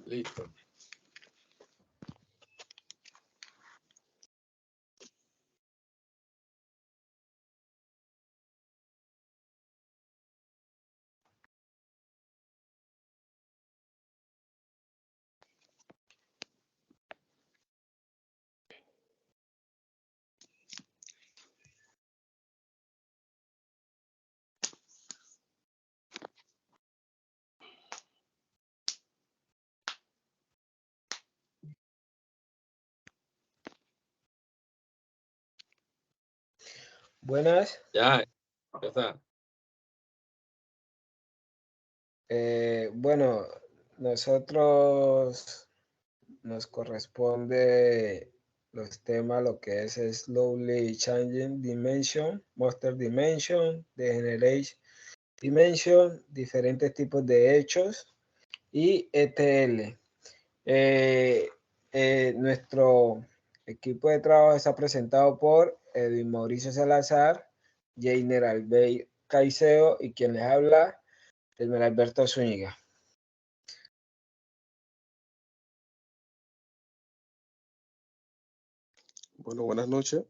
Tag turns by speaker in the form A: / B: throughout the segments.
A: Listo.
B: Buenas.
A: Ya está.
B: Bueno, nosotros nos corresponde los temas, lo que es Slowly Changing Dimension, Monster Dimension, Degenerate Dimension, diferentes tipos de hechos y ETL. Nuestro equipo de trabajo está presentado por Edwin Mauricio Salazar, Jainer Albey Caicedo y quien les habla, Elmer Alberto Zúñiga.
C: Bueno, buenas noches.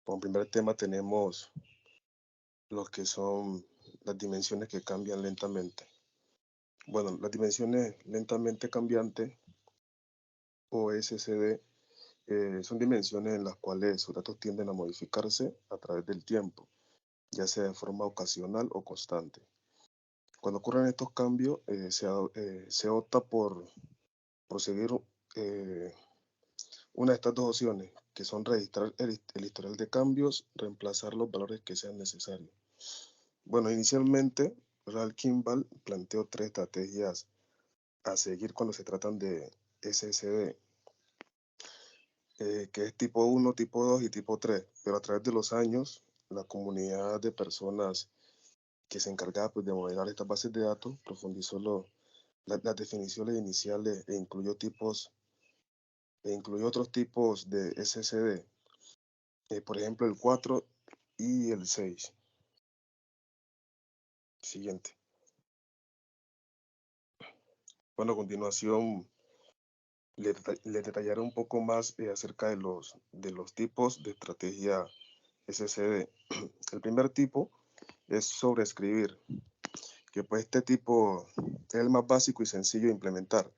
C: Como primer tema tenemos lo que son las dimensiones que cambian lentamente. Bueno, las dimensiones lentamente cambiantes o SSD son dimensiones en las cuales sus datos tienden a modificarse a través del tiempo, ya sea de forma ocasional o constante. Cuando ocurren estos cambios, se opta por seguir una de estas dos opciones, que son registrar el historial de cambios, reemplazar los valores que sean necesarios. Bueno, inicialmente, Ralph Kimball planteó 3 estrategias a seguir cuando se tratan de SSD, que es tipo 1, tipo 2 y tipo 3, pero a través de los años, la comunidad de personas que se encargaba pues, de modelar estas bases de datos profundizó las definiciones iniciales e incluyó otros tipos de SSD, por ejemplo el 4 y el 6. Siguiente. Bueno, a continuación le detallaré un poco más acerca de los tipos de estrategia SSD. El primer tipo es sobreescribir, que pues este tipo es el más básico y sencillo de implementar,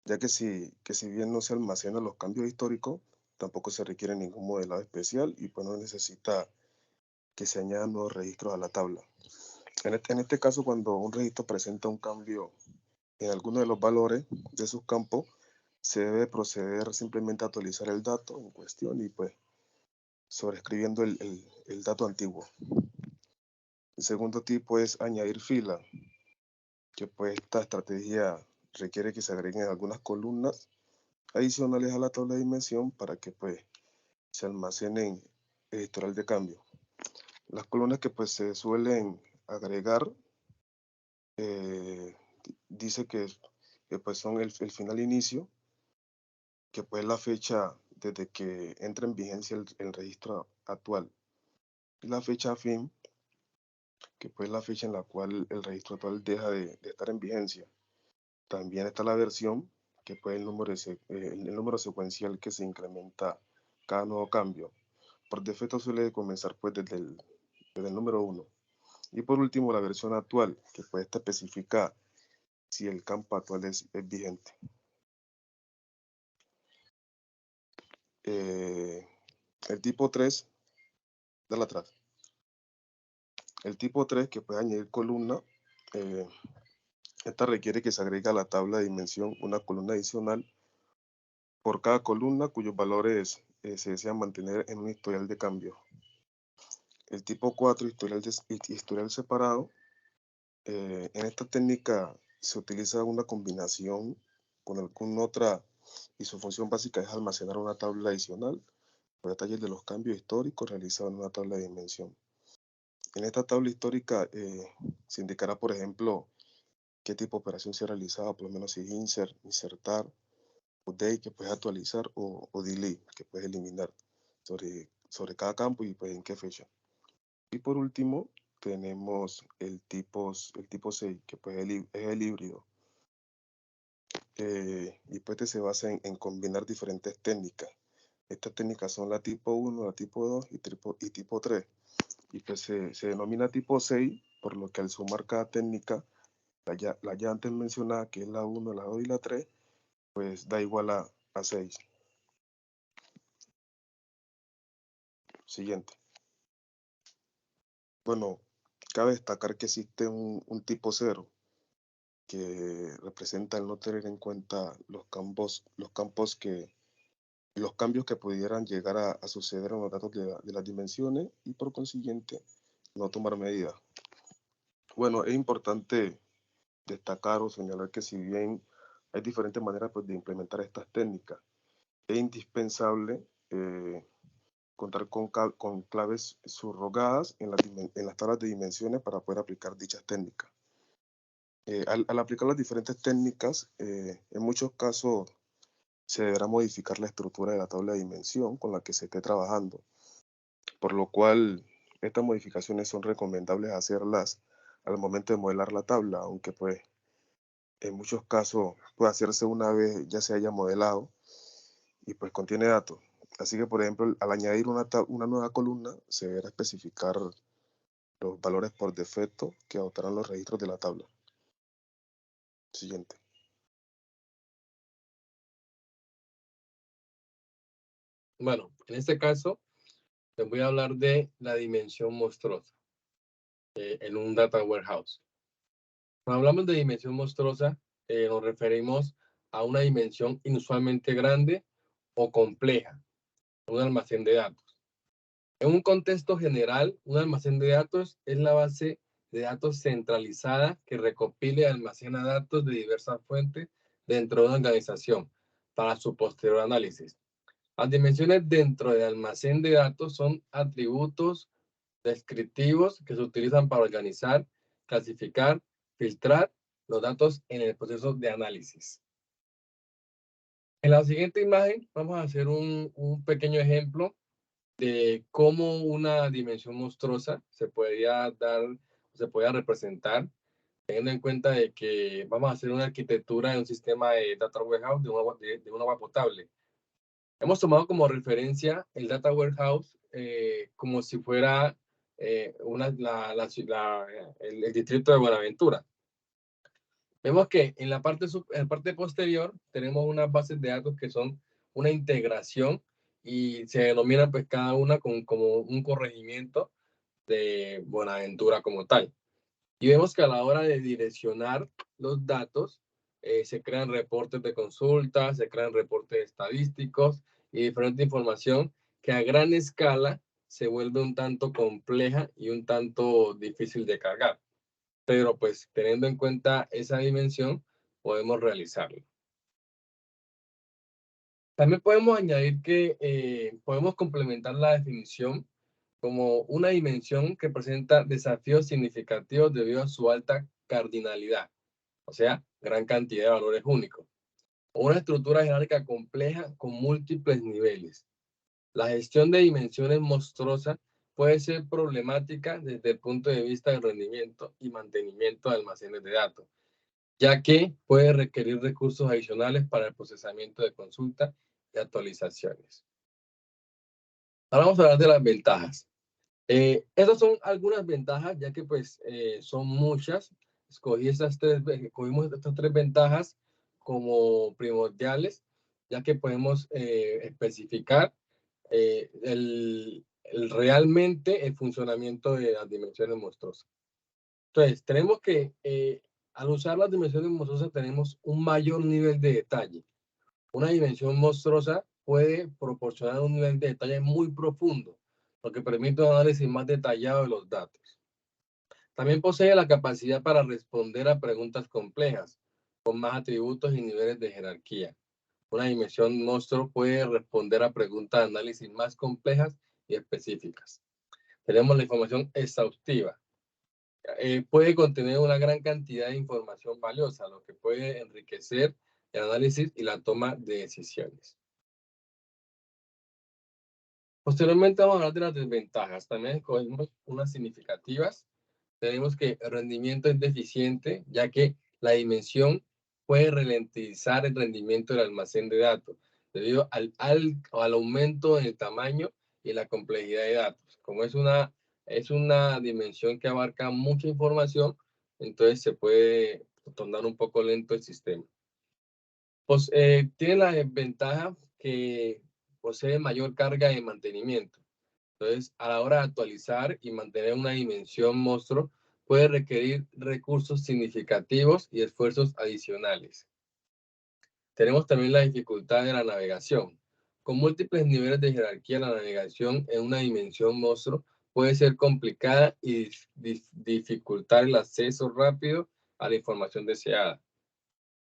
C: ya que si bien no se almacenan los cambios históricos, tampoco se requiere ningún modelado especial y pues no necesita que se añadan nuevos registros a la tabla. En este caso, cuando un registro presenta un cambio en alguno de los valores de sus campos, se debe proceder simplemente a actualizar el dato en cuestión y pues sobreescribiendo el dato antiguo. El segundo tipo es añadir fila, que pues esta estrategia requiere que se agreguen algunas columnas adicionales a la tabla de dimensión para que pues se almacenen el historial de cambio. Las columnas que pues se suelen agregar dice que pues son el final inicio, que pues la fecha desde que entra en vigencia el registro actual, y la fecha fin, que pues la fecha en la cual el registro actual deja de estar en vigencia. También está la versión, que pues el número secuencial que se incrementa cada nuevo cambio. Por defecto suele comenzar pues desde el número 1. Y por último la versión actual, que pues esta especifica si el campo actual es vigente. El tipo 3, dale atrás. El tipo 3, que puede añadir columna, esta requiere que se agregue a la tabla de dimensión una columna adicional por cada columna cuyos valores se desean mantener en un historial de cambio. El tipo 4, historial separado. En esta técnica se utiliza una combinación con alguna otra y su función básica es almacenar una tabla adicional con detalles de los cambios históricos realizados en una tabla de dimensión. En esta tabla histórica se indicará, por ejemplo, qué tipo de operación se ha realizado, por lo menos si es insert, insertar, update, que puedes actualizar, o delete, que puedes eliminar sobre cada campo y pues en qué fecha. Y por último, tenemos el tipo 6, que pues es el híbrido, y pues este se basa en combinar diferentes técnicas. Estas técnicas son la tipo 1, la tipo 2 y tipo 3. Y pues se denomina tipo 6, por lo que al sumar cada técnica, la ya antes mencionada, que es la 1, la 2 y la 3, pues da igual a 6. Siguiente. Bueno, cabe destacar que existe un tipo 0, que representa el no tener en cuenta los cambios que pudieran llegar a suceder en los datos de las dimensiones y por consiguiente no tomar medidas. Bueno, es importante destacar o señalar que si bien hay diferentes maneras pues, de implementar estas técnicas, es indispensable contar con claves subrogadas en las tablas de dimensiones para poder aplicar dichas técnicas. Al aplicar las diferentes técnicas, en muchos casos se deberá modificar la estructura de la tabla de dimensión con la que se esté trabajando, por lo cual estas modificaciones son recomendables hacerlas al momento de modelar la tabla, aunque pues en muchos casos puede hacerse una vez ya se haya modelado y pues contiene datos. Así que, por ejemplo, al añadir una nueva columna, se deberá especificar los valores por defecto que adoptarán los registros de la tabla. Siguiente.
A: Bueno, en este caso, les voy a hablar de la dimensión monstruosa en un data warehouse. Cuando hablamos de dimensión monstruosa, nos referimos a una dimensión inusualmente grande o compleja, un almacén de datos. En un contexto general, un almacén de datos es la base de datos centralizada que recopila y almacena datos de diversas fuentes dentro de una organización para su posterior análisis. Las dimensiones dentro del almacén de datos son atributos descriptivos que se utilizan para organizar, clasificar, filtrar los datos en el proceso de análisis. En la siguiente imagen vamos a hacer un pequeño ejemplo de cómo una dimensión monstruosa se podría representar, teniendo en cuenta de que vamos a hacer una arquitectura de un sistema de data warehouse de un agua potable. Hemos tomado como referencia el data warehouse como si fuera el distrito de Buenaventura. Vemos que en la parte posterior tenemos unas bases de datos que son una integración y se denominan pues cada una como un corregimiento de Buenaventura como tal. Y vemos que a la hora de direccionar los datos, se crean reportes de consulta, se crean reportes estadísticos y diferente información que a gran escala se vuelve un tanto compleja y un tanto difícil de cargar. Pero pues teniendo en cuenta esa dimensión, podemos realizarlo. También podemos añadir que podemos complementar la definición como una dimensión que presenta desafíos significativos debido a su alta cardinalidad, o sea, gran cantidad de valores únicos, o una estructura jerárquica compleja con múltiples niveles. La gestión de dimensiones monstruosas puede ser problemática desde el punto de vista del rendimiento y mantenimiento de almacenes de datos, ya que puede requerir recursos adicionales para el procesamiento de consulta y actualizaciones. Ahora vamos a hablar de las ventajas. Estas son algunas ventajas, ya que pues son muchas. Escogimos estas tres ventajas como primordiales, ya que podemos especificar realmente el funcionamiento de las dimensiones monstruosas. Entonces, tenemos que, al usar las dimensiones monstruosas, tenemos un mayor nivel de detalle. Una dimensión monstruosa puede proporcionar un nivel de detalle muy profundo, lo que permite un análisis más detallado de los datos. También posee la capacidad para responder a preguntas complejas, con más atributos y niveles de jerarquía. Una dimensión monstruo puede responder a preguntas de análisis más complejas y específicas. Tenemos la información exhaustiva. Puede contener una gran cantidad de información valiosa, lo que puede enriquecer el análisis y la toma de decisiones. Posteriormente vamos a hablar de las desventajas. También escogimos unas significativas. Tenemos que el rendimiento es deficiente, ya que la dimensión puede ralentizar el rendimiento del almacén de datos debido al aumento en el tamaño y la complejidad de datos. Como es una dimensión que abarca mucha información, entonces se puede tornar un poco lento el sistema. Pues, tiene la desventaja que posee mayor carga de mantenimiento. Entonces, a la hora de actualizar y mantener una dimensión monstruo, puede requerir recursos significativos y esfuerzos adicionales. Tenemos también la dificultad de la navegación. Con múltiples niveles de jerarquía, la navegación en una dimensión monstruo puede ser complicada y dificultar el acceso rápido a la información deseada.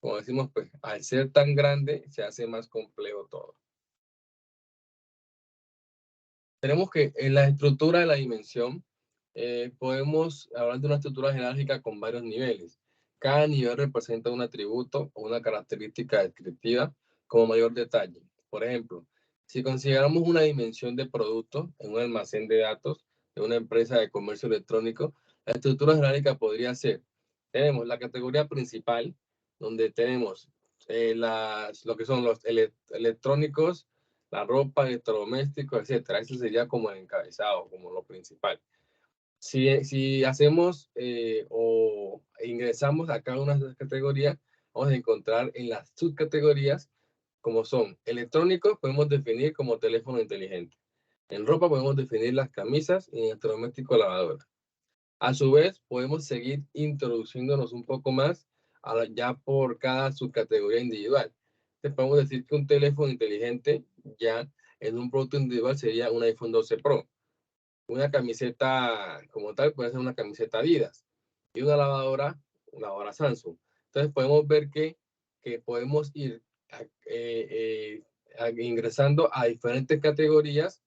A: Como decimos, pues al ser tan grande se hace más complejo todo. Tenemos que en la estructura de la dimensión podemos hablar de una estructura jerárquica con varios niveles. Cada nivel representa un atributo o una característica descriptiva como mayor detalle. Por ejemplo, si consideramos una dimensión de producto en un almacén de datos de una empresa de comercio electrónico, la estructura jerárquica podría ser, tenemos la categoría principal, donde tenemos lo que son los electrónicos, la ropa, electrodomésticos, etcétera. Eso sería como el encabezado, como lo principal. Si hacemos o ingresamos a cada una de esas categorías, vamos a encontrar en las subcategorías, como son electrónicos, podemos definir como teléfono inteligente. En ropa podemos definir las camisas y en electrodoméstico lavadora. A su vez, podemos seguir introduciéndonos un poco más ya por cada subcategoría individual. Entonces, podemos decir que un teléfono inteligente ya en un producto individual sería un iPhone 12 Pro. Una camiseta como tal puede ser una camiseta Adidas y una lavadora Samsung. Entonces podemos ver que podemos ir ingresando a diferentes categorías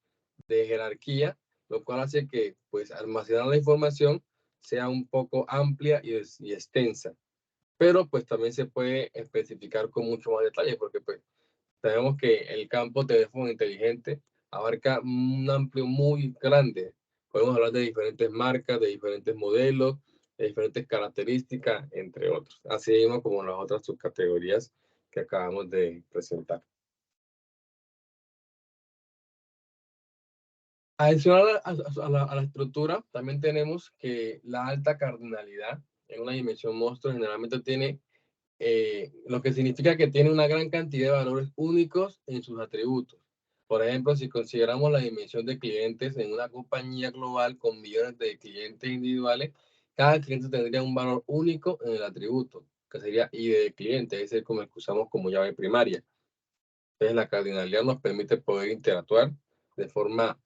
A: de jerarquía, lo cual hace que pues almacenar la información sea un poco amplia y extensa. Pero pues también se puede especificar con mucho más detalle porque pues sabemos que el campo teléfono inteligente abarca un amplio muy grande. Podemos hablar de diferentes marcas, de diferentes modelos, de diferentes características, entre otros. Así mismo como las otras subcategorías que acabamos de presentar. Adicional a la estructura, también tenemos que la alta cardinalidad en una dimensión monstruo generalmente tiene, lo que significa que tiene una gran cantidad de valores únicos en sus atributos. Por ejemplo, si consideramos la dimensión de clientes en una compañía global con millones de clientes individuales, cada cliente tendría un valor único en el atributo, que sería ID de cliente, ese es como el que usamos como llave primaria. Entonces, la cardinalidad nos permite poder interactuar de forma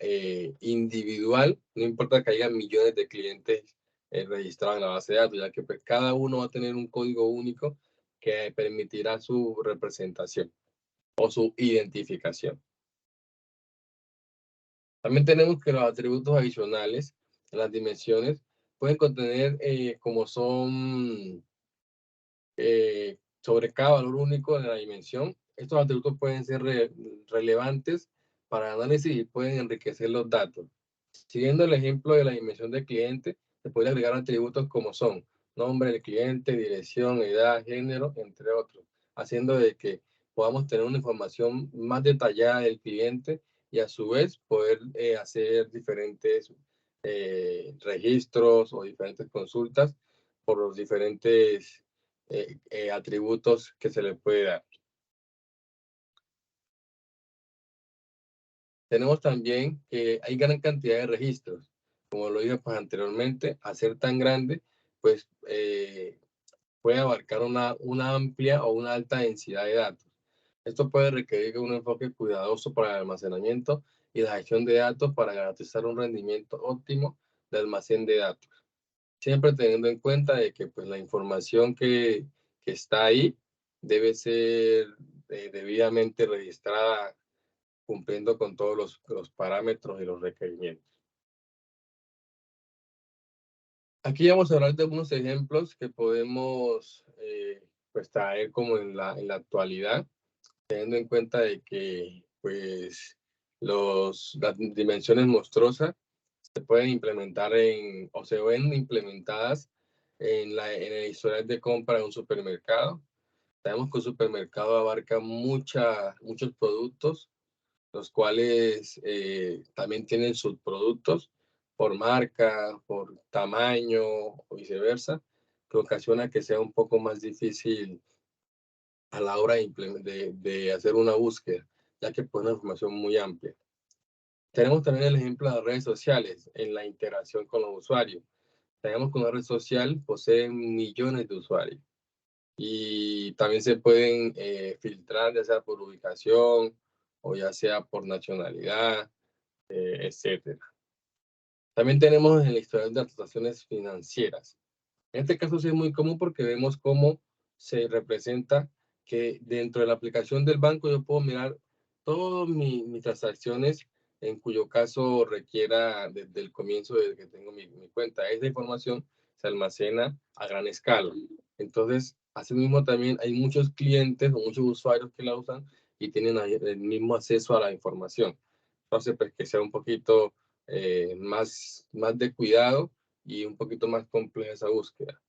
A: individual, no importa que haya millones de clientes registrados en la base de datos, ya que pues, cada uno va a tener un código único que permitirá su representación o su identificación. También tenemos que los atributos adicionales en las dimensiones pueden contener como son sobre cada valor único de la dimensión. Estos atributos pueden ser relevantes para análisis y pueden enriquecer los datos. Siguiendo el ejemplo de la dimensión del cliente, se puede agregar atributos como son nombre del cliente, dirección, edad, género, entre otros, haciendo de que podamos tener una información más detallada del cliente y a su vez poder hacer diferentes registros o diferentes consultas por los diferentes atributos que se le puede dar. Tenemos también que hay gran cantidad de registros. Como lo dije pues, anteriormente, al ser tan grande, pues puede abarcar una amplia o una alta densidad de datos. Esto puede requerir un enfoque cuidadoso para el almacenamiento y la gestión de datos para garantizar un rendimiento óptimo de almacén de datos. Siempre teniendo en cuenta de que pues, la información que está ahí debe ser debidamente registrada cumpliendo con todos los parámetros y los requerimientos. Aquí vamos a hablar de algunos ejemplos que podemos pues, traer como en la actualidad, teniendo en cuenta de que pues, las dimensiones monstruosas se pueden implementar o se ven implementadas en el historial de compra de un supermercado. Sabemos que un supermercado abarca muchos productos, los cuales también tienen subproductos por marca, por tamaño o viceversa, que ocasiona que sea un poco más difícil a la hora de hacer una búsqueda, ya que pues una información muy amplia. Tenemos también el ejemplo de las redes sociales en la interacción con los usuarios. Tenemos que una red social posee millones de usuarios y también se pueden filtrar ya sea por ubicación o ya sea por nacionalidad, etcétera. También tenemos el historial de las transacciones financieras. En este caso sí es muy común porque vemos cómo se representa que dentro de la aplicación del banco yo puedo mirar todas mis transacciones en cuyo caso requiera desde el comienzo desde que tengo mi cuenta. Esa información se almacena a gran escala. Entonces, asimismo también hay muchos clientes o muchos usuarios que la usan y tienen el mismo acceso a la información. Entonces, pues que sea un poquito más de cuidado y un poquito más compleja esa búsqueda.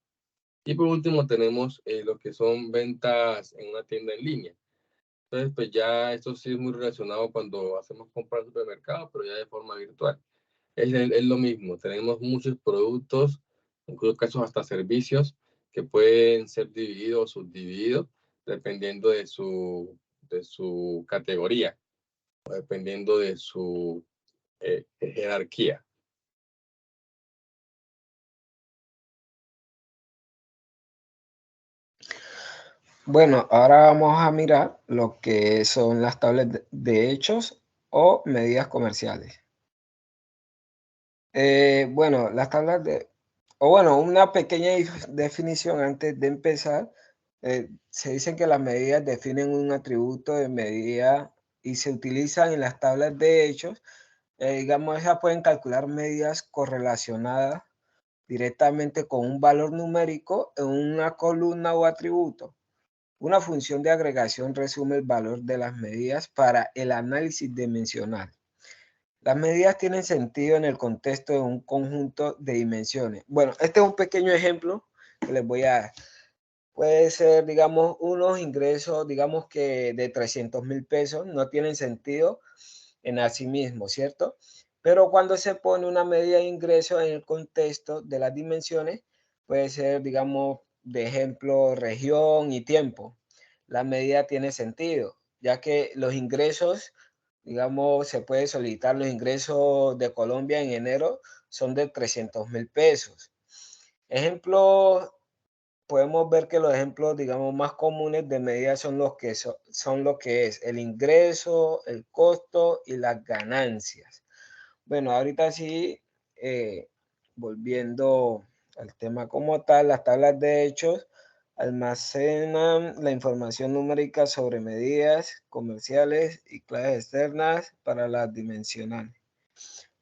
A: Y por último tenemos lo que son ventas en una tienda en línea. Entonces, pues ya esto sí es muy relacionado cuando hacemos compras en supermercado, pero ya de forma virtual. Es lo mismo, tenemos muchos productos, en muchos casos hasta servicios, que pueden ser divididos o subdivididos dependiendo de su categoría o dependiendo de su jerarquía.
B: Bueno, ahora vamos a mirar lo que son las tablas de hechos o medidas comerciales. Bueno, las tablas una pequeña definición antes de empezar. Se dice que las medidas definen un atributo de medida y se utilizan en las tablas de hechos. Digamos, esas pueden calcular medidas correlacionadas directamente con un valor numérico en una columna o atributo. Una función de agregación resume el valor de las medidas para el análisis dimensional. Las medidas tienen sentido en el contexto de un conjunto de dimensiones. Bueno, este es un pequeño ejemplo que les voy a dar. Puede ser, digamos, unos ingresos, digamos que de 300,000 pesos, no tienen sentido en sí mismo, ¿cierto? Pero cuando se pone una medida de ingreso en el contexto de las dimensiones, puede ser, digamos, de ejemplo, región y tiempo. La medida tiene sentido, ya que los ingresos, digamos, se puede solicitar los ingresos de Colombia en enero son de 300,000 pesos. Ejemplo, podemos ver que los ejemplos, digamos, más comunes de medidas son los que son lo que es el ingreso, el costo y las ganancias. Bueno, ahorita sí, volviendo al tema como tal, las tablas de hechos almacenan la información numérica sobre medidas comerciales y claves externas para las dimensionales.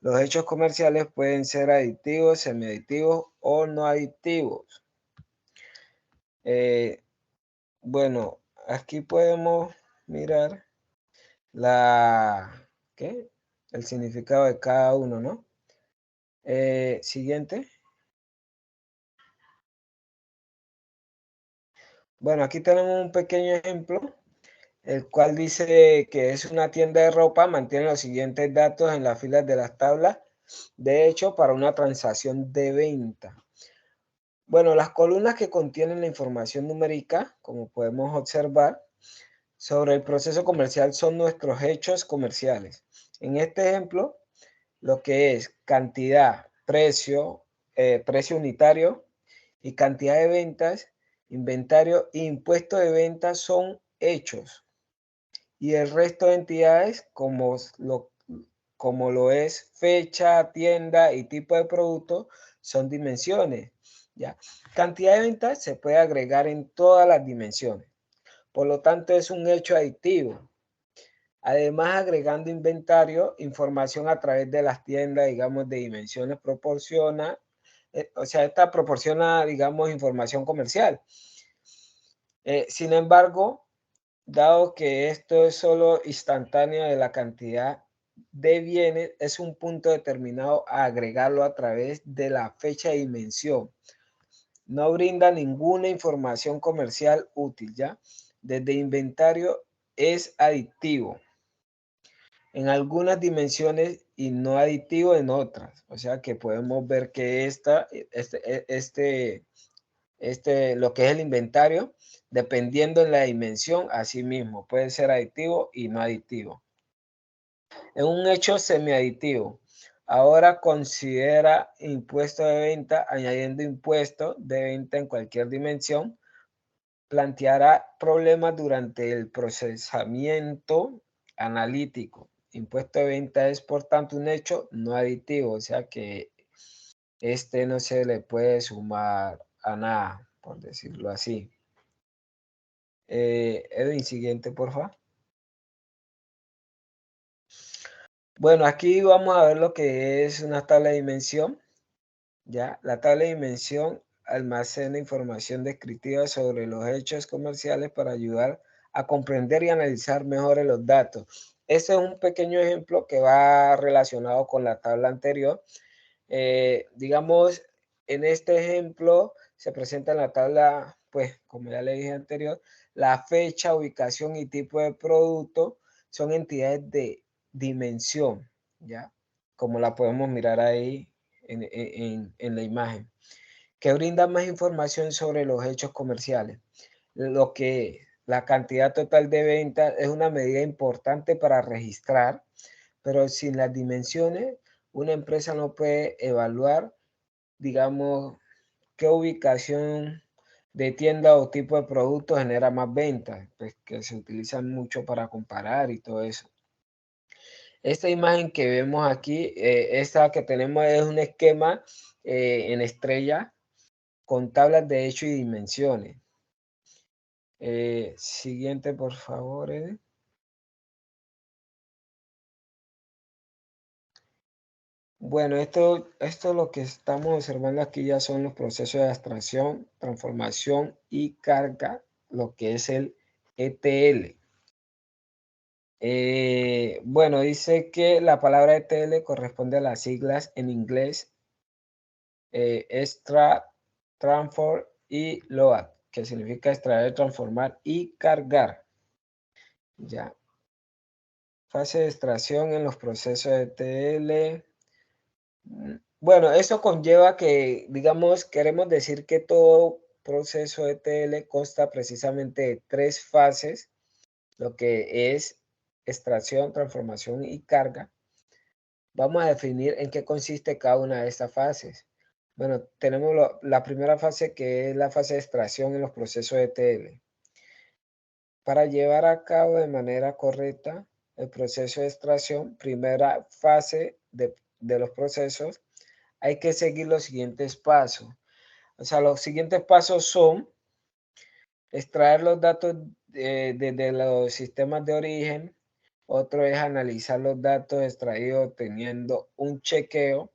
B: Los hechos comerciales pueden ser aditivos, semiaditivos o no aditivos. Bueno, aquí podemos mirar el significado de cada uno, ¿no? Siguiente. Bueno, aquí tenemos un pequeño ejemplo, el cual dice que es una tienda de ropa, mantiene los siguientes datos en las filas de las tablas de hecho para una transacción de venta. Bueno, las columnas que contienen la información numérica, como podemos observar, sobre el proceso comercial son nuestros hechos comerciales. En este ejemplo, lo que es cantidad, precio, precio unitario y cantidad de ventas, inventario e impuesto de ventas son hechos. Y el resto de entidades, como lo es fecha, tienda y tipo de producto, son dimensiones. ¿Ya? Cantidad de ventas se puede agregar en todas las dimensiones. Por lo tanto, es un hecho aditivo. Además, agregando inventario, información a través de las tiendas, digamos, de dimensiones proporciona, esta proporciona, digamos, información comercial. Sin embargo, dado que esto es solo instantáneo de la cantidad de bienes, es un punto determinado a agregarlo a través de la fecha de dimensión. No brinda ninguna información comercial útil, ¿ya? desde inventario es aditivo en algunas dimensiones y no aditivo en otras. O sea que podemos ver que lo que es el inventario, dependiendo de la dimensión, así mismo puede ser aditivo y no aditivo. En un hecho semiaditivo, ahora considera impuesto de venta, añadiendo impuesto de venta en cualquier dimensión, planteará problemas durante el procesamiento analítico. Impuesto de venta es, por tanto, un hecho no aditivo, o sea que no se le puede sumar a nada, por decirlo así. Edwin, siguiente, por favor. Bueno, aquí vamos a ver lo que es una tabla de dimensión. ¿Ya? La tabla de dimensión almacena información descriptiva sobre los hechos comerciales para ayudar a comprender y analizar mejor los datos. Este es un pequeño ejemplo que va relacionado con la tabla anterior. Digamos, en este ejemplo se presenta en la tabla, pues, como ya le dije anterior, la fecha, ubicación y tipo de producto son entidades de dimensión, ¿ya? Como la podemos mirar ahí en la imagen, que brinda más información sobre los hechos comerciales. Lo que la cantidad total de ventas es una medida importante para registrar, pero sin las dimensiones, una empresa no puede evaluar, digamos, qué ubicación de tienda o tipo de producto genera más ventas, pues que se utilizan mucho para comparar y todo eso. Esta imagen que vemos aquí, esta que tenemos es un esquema en estrella con tablas de hecho y dimensiones. Siguiente, por favor, Eden. Bueno, esto lo que estamos observando aquí ya son los procesos de abstracción, transformación y carga, lo que es el ETL. Bueno, dice que la palabra ETL corresponde a las siglas en inglés extract, transform y load, que significa extraer, transformar y cargar. Ya. Fase de extracción en los procesos de ETL. Bueno, eso conlleva que, digamos, queremos decir que todo proceso de ETL consta precisamente de 3 fases, lo que es extracción, transformación y carga. Vamos a definir en qué consiste cada una de estas fases. Bueno, tenemos la primera fase, que es la fase de extracción en los procesos de ETL. Para llevar a cabo de manera correcta el proceso de extracción, primera fase de los procesos, hay que seguir los siguientes pasos. O sea, los siguientes pasos son extraer los datos desde los sistemas de origen. Otro es analizar los datos extraídos teniendo un chequeo.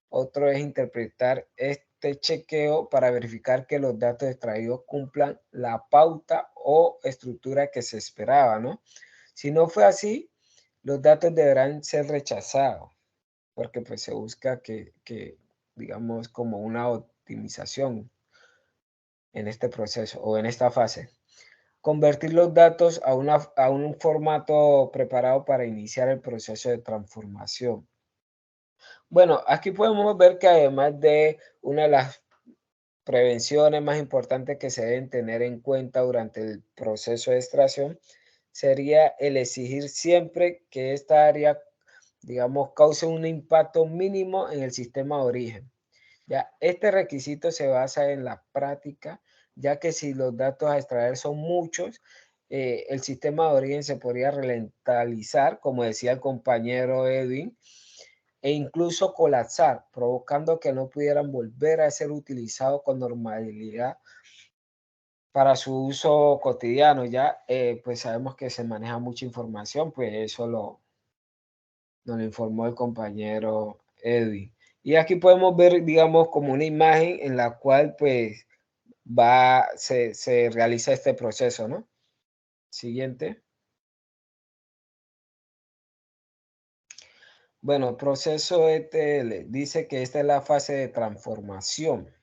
B: Otro es interpretar este chequeo para verificar que los datos extraídos cumplan la pauta o estructura que se esperaba, ¿no? Si no fue así, los datos deberán ser rechazados, porque pues se busca que digamos, como una optimización en este proceso o en esta fase. Convertir los datos a un formato preparado para iniciar el proceso de transformación. Bueno, aquí podemos ver que además de una de las prevenciones más importantes que se deben tener en cuenta durante el proceso de extracción sería el exigir siempre que esta área, digamos, cause un impacto mínimo en el sistema de origen. Ya, este requisito se basa en la práctica, ya que si los datos a extraer son muchos, el sistema de origen se podría ralentizar, como decía el compañero Edwin, e incluso colapsar, provocando que no pudieran volver a ser utilizados con normalidad para su uso cotidiano. Ya, pues sabemos que se maneja mucha información, pues eso nos lo informó el compañero Edwin. Y aquí podemos ver, digamos, como una imagen en la cual pues se realiza este proceso, ¿no? Siguiente. Bueno, proceso ETL dice que esta es la fase de transformación.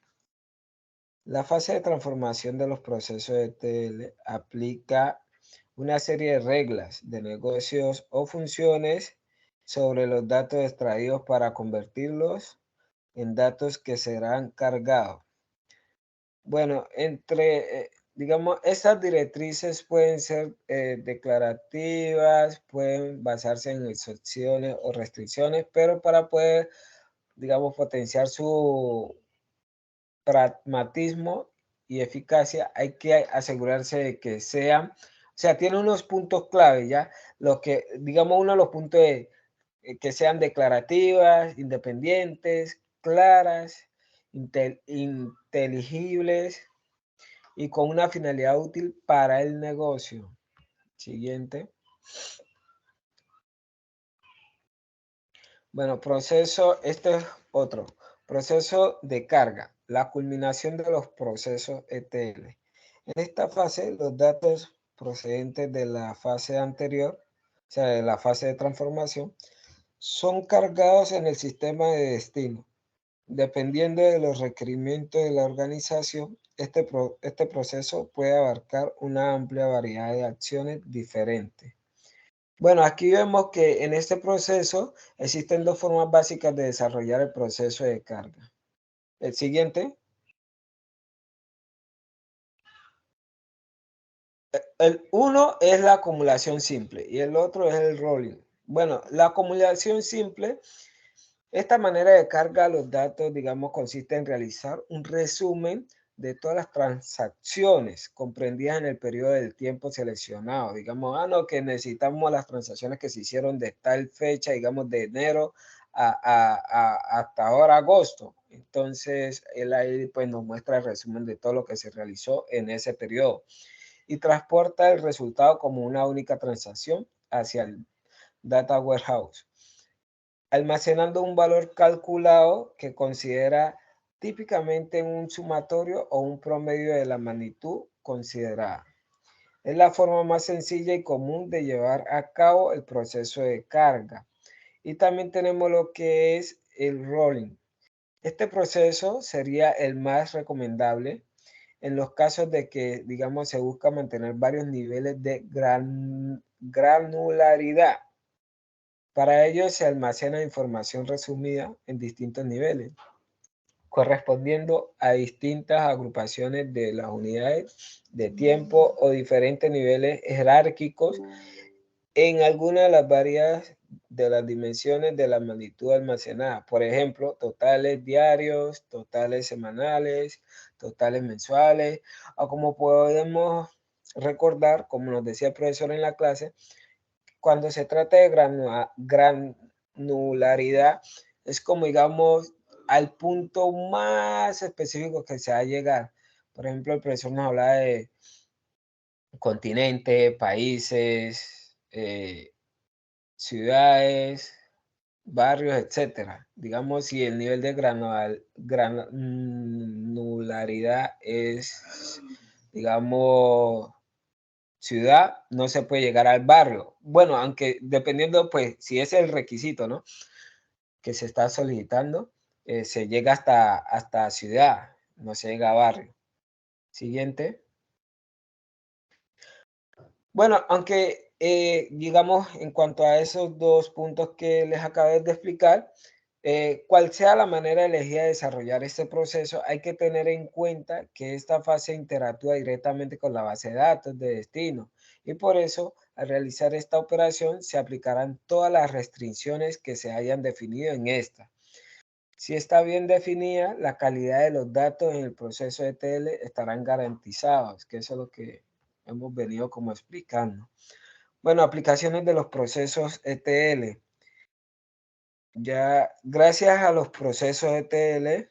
B: La fase de transformación de los procesos ETL aplica una serie de reglas de negocios o funciones sobre los datos extraídos para convertirlos en datos que serán cargados. Bueno, digamos, estas directrices pueden ser declarativas, pueden basarse en excepciones o restricciones, pero para poder, digamos, potenciar su pragmatismo y eficacia, hay que asegurarse de que sean, o sea, tiene unos puntos clave, ¿ya? Lo que, digamos, uno de los puntos es que sean declarativas, independientes, claras, inteligibles y con una finalidad útil para el negocio. Siguiente. Bueno, este es otro. Proceso de carga, la culminación de los procesos ETL. En esta fase, los datos procedentes de la fase anterior, o sea, de la fase de transformación, son cargados en el sistema de destino. Dependiendo de los requerimientos de la organización, este proceso puede abarcar una amplia variedad de acciones diferentes. Bueno, aquí vemos que en este proceso existen dos formas básicas de desarrollar el proceso de carga. El siguiente. El uno es la acumulación simple y el otro es el rolling. Bueno, la acumulación simple, esta manera de carga los datos, digamos, consiste en realizar un resumen de todas las transacciones comprendidas en el periodo del tiempo seleccionado. Digamos, no, que necesitamos las transacciones que se hicieron de tal fecha, digamos, de enero hasta ahora agosto. Entonces, él ahí pues nos muestra el resumen de todo lo que se realizó en ese periodo y transporta el resultado como una única transacción hacia el Data Warehouse, almacenando un valor calculado que considera típicamente un sumatorio o un promedio de la magnitud considerada. Es la forma más sencilla y común de llevar a cabo el proceso de carga. Y también tenemos lo que es el rolling. Este proceso sería el más recomendable en los casos de que, digamos, se busca mantener varios niveles de granularidad. Para ello se almacena información resumida en distintos niveles, correspondiendo a distintas agrupaciones de las unidades de tiempo o diferentes niveles jerárquicos en alguna de las varias de las dimensiones de la magnitud almacenada. Por ejemplo, totales diarios, totales semanales, totales mensuales, o como podemos recordar, como nos decía el profesor en la clase, cuando se trata de granularidad, es como, digamos, al punto más específico que se va a llegar. Por ejemplo, el profesor nos hablaba de continentes, países, ciudades, barrios, etcétera. Digamos, si el nivel de granularidad es, digamos, ciudad, no se puede llegar al barrio. Bueno, aunque dependiendo, pues, si es el requisito, ¿no? Que se está solicitando, se llega hasta ciudad, no se llega a barrio. Siguiente. Bueno, aunque digamos en cuanto a esos dos puntos que les acabé de explicar, cual sea la manera elegida de desarrollar este proceso, hay que tener en cuenta que esta fase interactúa directamente con la base de datos de destino y por eso al realizar esta operación se aplicarán todas las restricciones que se hayan definido en esta. Si está bien definida, la calidad de los datos en el proceso ETL estarán garantizados, que eso es lo que hemos venido como explicando. Bueno, aplicaciones de los procesos ETL. Ya gracias a los procesos ETL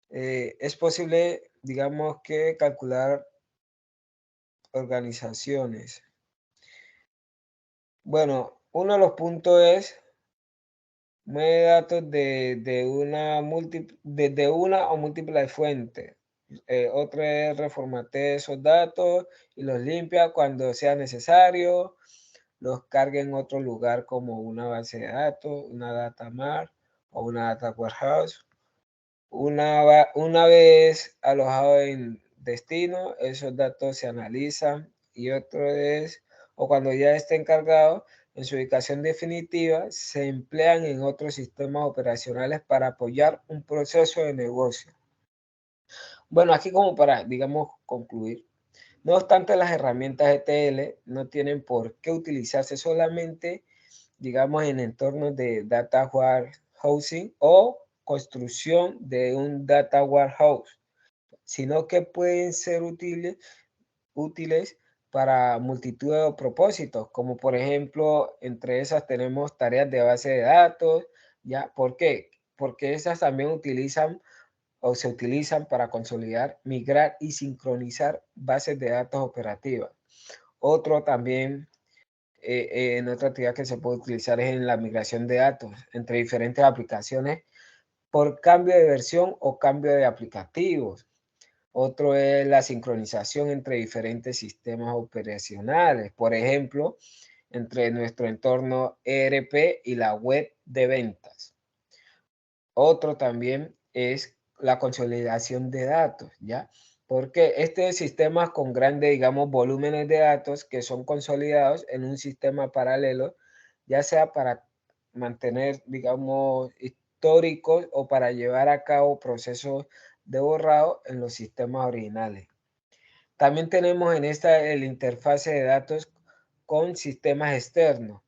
B: es posible, digamos que calcular organizaciones. Bueno, uno de los puntos es mueve datos desde una o múltiples fuentes. Otro es reformatea esos datos y los limpia cuando sea necesario. Los carga en otro lugar como una base de datos, una data mart o una data warehouse. Una vez alojados en destino, esos datos se analizan y otro es, o cuando ya estén cargados, en su ubicación definitiva, se emplean en otros sistemas operacionales para apoyar un proceso de negocio. Bueno, aquí como para, digamos, concluir. No obstante, las herramientas ETL no tienen por qué utilizarse solamente, digamos, en entornos de data warehousing o construcción de un data warehouse, sino que pueden ser útiles para multitud de propósitos, como por ejemplo, entre esas tenemos tareas de base de datos, ¿ya? ¿Por qué? Porque esas también utilizan o se utilizan para consolidar, migrar y sincronizar bases de datos operativas. Otro también, en otra actividad que se puede utilizar es en la migración de datos entre diferentes aplicaciones por cambio de versión o cambio de aplicativos. Otro es la sincronización entre diferentes sistemas operacionales, por ejemplo, entre nuestro entorno ERP y la web de ventas. Otro también es la consolidación de datos, ¿ya? Porque este sistema con grandes, digamos, volúmenes de datos que son consolidados en un sistema paralelo, ya sea para mantener, digamos, históricos o para llevar a cabo procesos de borrado en los sistemas originales. También tenemos en esta el interfase de datos con sistemas externos,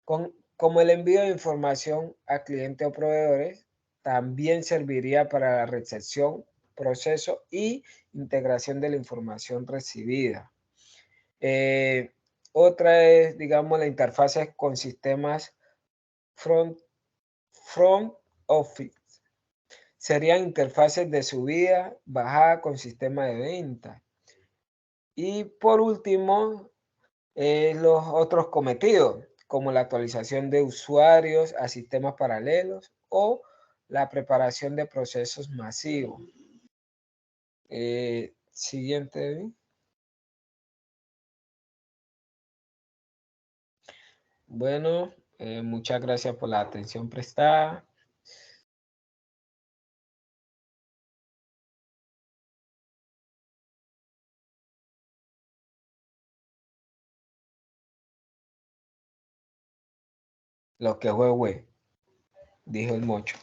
B: como el envío de información a clientes o proveedores. También serviría para la recepción, proceso y integración de la información recibida. Otra es, digamos, la interfase con sistemas front office. Serían interfaces de subida, bajada con sistema de venta. Y por último, los otros cometidos, como la actualización de usuarios a sistemas paralelos o la preparación de procesos masivos. Siguiente. Bueno, muchas gracias por la atención prestada. Lo que fue, dijo el mocho.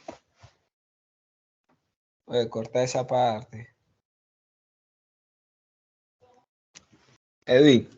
B: Oye, corta esa parte. Edwin.